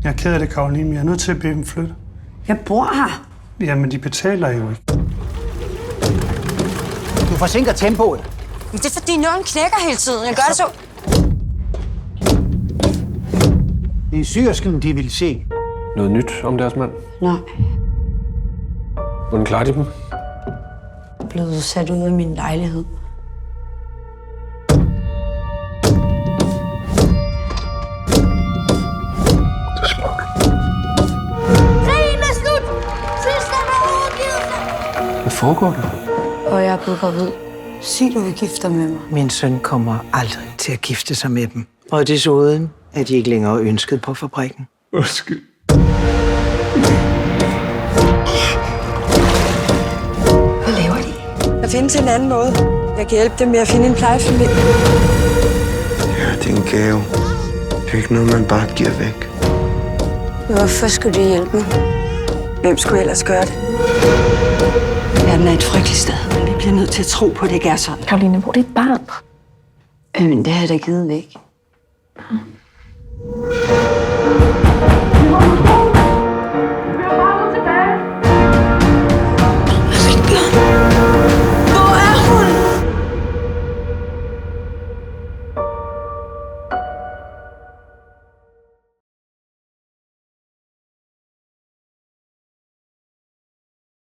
Jeg er ked af det, Karoline, men jeg er nødt til at bede dem flytte. Jeg bor her. Jamen, de betaler jo ikke. Du forsinker tempoet. Men det er fordi nålen knækker hele tiden. Jeg gør det så... Det er syrsken, de vil se. Noget nyt om deres mand? Nej, Hvordan klarer de dem? jeg er blevet sat ud af min lejlighed. Det er smuk. Krigen er slut! Tyskland har overgivet sig! Hvad foregår der? Og jeg er blevet gravid. Sig, du vil gifte dig med mig. Min søn kommer aldrig til at gifte sig med dem. Og desuden er de ikke længere ønsket på fabrikken. Undskyld. Hvad laver de? Der findes en anden måde. Jeg kan hjælpe dem med at finde en plejefamilie. Ja, det er en gave. Det er ikke noget, man bare giver væk. Hvorfor skulle de hjælpe mig? Hvem skulle ellers gøre det? Verden er et frygteligt sted, men vi bliver nødt til at tro på, at det ikke er sådan. Karoline, hvor er dit barn? Men det har jeg da givet væk.